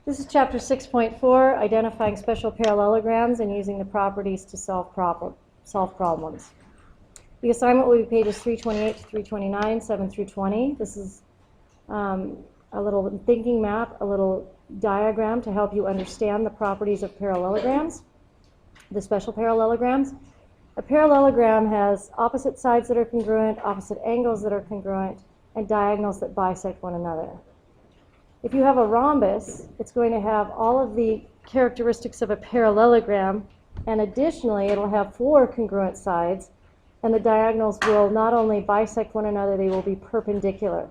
This is chapter 6.4, identifying special parallelograms and using the properties to solve problems. The assignment will be pages 328 to 329, 7 through 20. This is a little thinking map, a little diagram to help you understand the properties of parallelograms, the special parallelograms. A parallelogram has opposite sides that are congruent, opposite angles that are congruent, and diagonals that bisect one another. If you have a rhombus, it's going to have all of the characteristics of a parallelogram, and additionally, it'll have 4 congruent sides, and the diagonals will not only bisect one another, they will be perpendicular.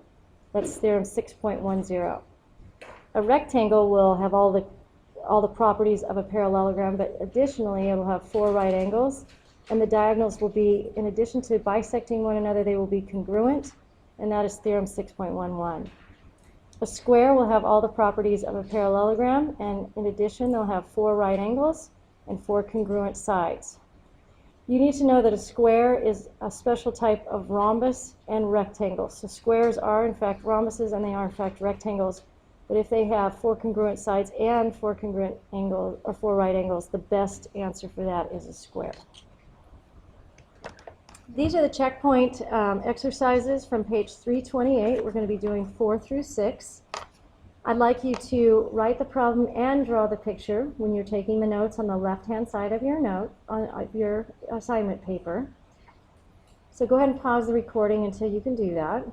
That's theorem 6.10. A rectangle will have all the properties of a parallelogram, but additionally, it'll have 4 right angles, and the diagonals will be, in addition to bisecting one another, they will be congruent, and that is theorem 6.11. A square will have all the properties of a parallelogram, and in addition, they'll have 4 right angles and 4 congruent sides. You need to know that a square is a special type of rhombus and rectangle. So squares are, in fact, rhombuses, and they are, in fact, rectangles. But if they have 4 congruent sides and 4 congruent angles, or 4 right angles, the best answer for that is a square. These are the checkpoint exercises from page 328. We're going to be doing 4 through 6. I'd like you to write the problem and draw the picture when you're taking the notes on the left-hand side of your note, on your assignment paper. So go ahead and pause the recording until you can do that.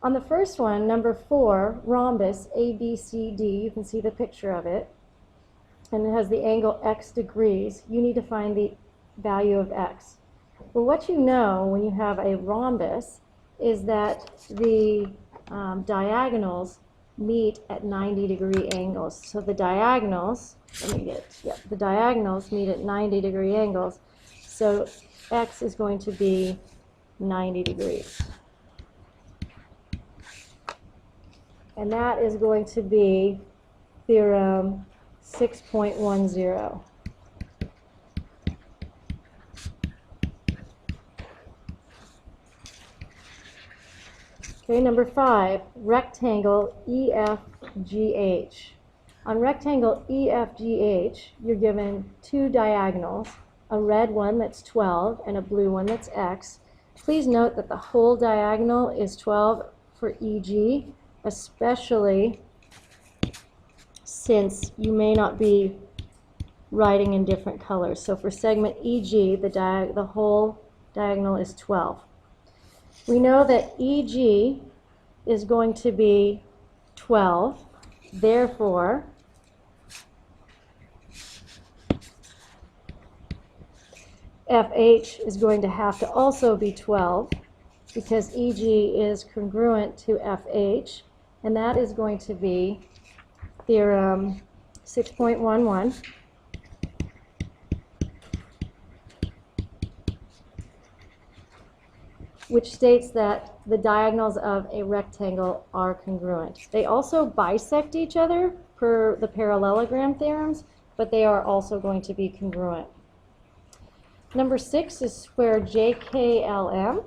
On the first one, number 4, rhombus, ABCD, you can see the picture of it, and it has the angle x degrees. You need to find the value of x. Well, what you know when you have a rhombus is that the diagonals meet at 90-degree angles. So the diagonals, the diagonals meet at 90-degree angles. So x is going to be 90 degrees. And that is going to be theorem 6.10. Okay, number 5, rectangle EFGH. On rectangle EFGH, you're given 2 diagonals, a red one that's 12 and a blue one that's x. Please note that the whole diagonal is 12 for EG, especially since you may not be writing in different colors. So for segment EG, the whole diagonal is 12. We know that EG is going to be 12, therefore, FH is going to have to also be 12 because EG is congruent to FH, and that is going to be theorem 6.11. which states that the diagonals of a rectangle are congruent. They also bisect each other per the parallelogram theorems, but they are also going to be congruent. Number 6 is square JKLM.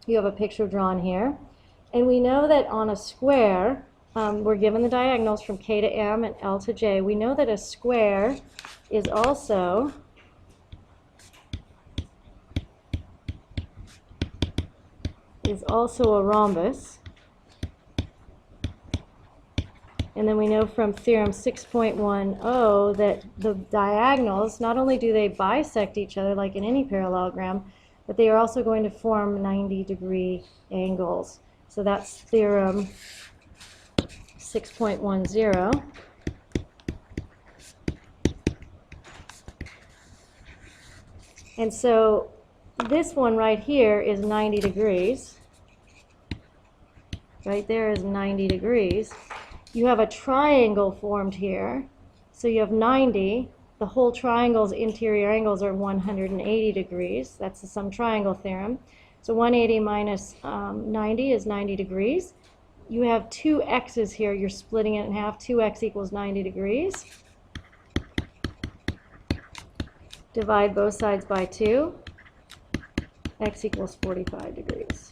You have a picture drawn here. And we know that on a square, we're given the diagonals from K to M and L to J. We know that a square is also a rhombus. And then we know from theorem 6.10 that the diagonals, not only do they bisect each other like in any parallelogram, but they are also going to form 90-degree angles. So that's theorem 6.10. And so this one right here is 90 degrees. Right there is 90 degrees. You have a triangle formed here. So you have 90. The whole triangle's interior angles are 180 degrees. That's the sum triangle theorem. So 180 minus 90 is 90 degrees. You have 2 x's here. You're splitting it in half. 2x equals 90 degrees. Divide both sides by 2. X equals 45 degrees.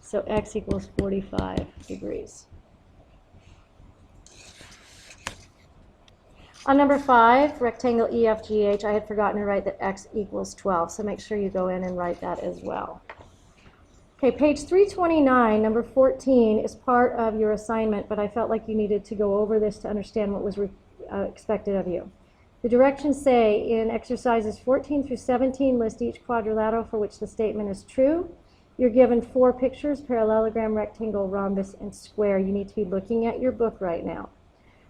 So x equals 45 degrees. On number 5, rectangle EFGH, I had forgotten to write that x equals 12, so make sure you go in and write that as well. Okay, page 329, number 14, is part of your assignment, but I felt like you needed to go over this to understand what was expected of you. The directions say in exercises 14 through 17, list each quadrilateral for which the statement is true. You're given 4 pictures: parallelogram, rectangle, rhombus, and square. You need to be looking at your book right now.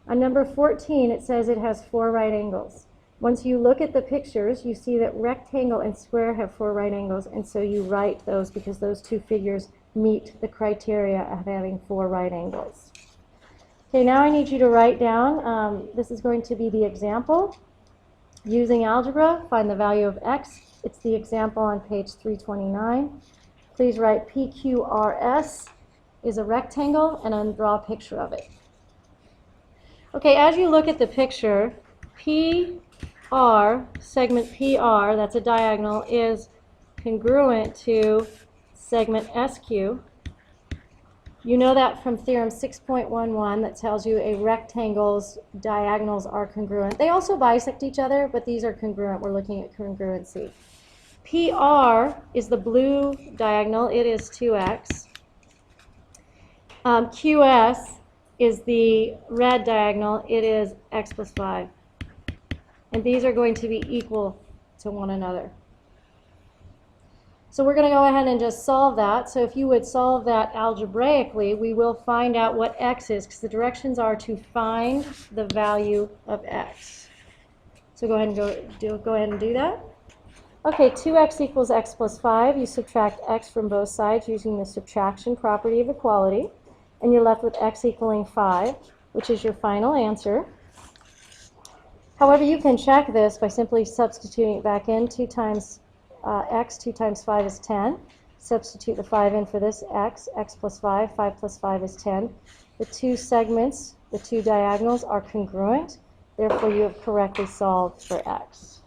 On number 14, it says it has 4 right angles. Once you look at the pictures, you see that rectangle and square have 4 right angles, and so you write those because those 2 figures meet the criteria of having 4 right angles. Okay, now I need you to write down, this is going to be the example. Using algebra, find the value of x. It's the example on page 329. Please write PQRS is a rectangle and then draw a picture of it. Okay, as you look at the picture, PR, segment PR, that's a diagonal, is congruent to segment SQ. You know that from theorem 6.11 that tells you a rectangle's diagonals are congruent. They also bisect each other, but these are congruent. We're looking at congruency. PR is the blue diagonal. It is 2x. QS is the red diagonal. It is x plus 5. And these are going to be equal to one another. So we're going to go ahead and just solve that. So if you would solve that algebraically, we will find out what x is, because the directions are to find the value of x. So go ahead and do that. Okay, 2x equals x plus 5. You subtract x from both sides using the subtraction property of equality, and you're left with x equaling 5, which is your final answer. However, you can check this by simply substituting it back in. 2 times x, 2 times 5 is 10. Substitute the 5 in for this x plus 5, 5 plus 5 is 10. The 2 segments, the 2 diagonals are congruent. Therefore, you have correctly solved for x.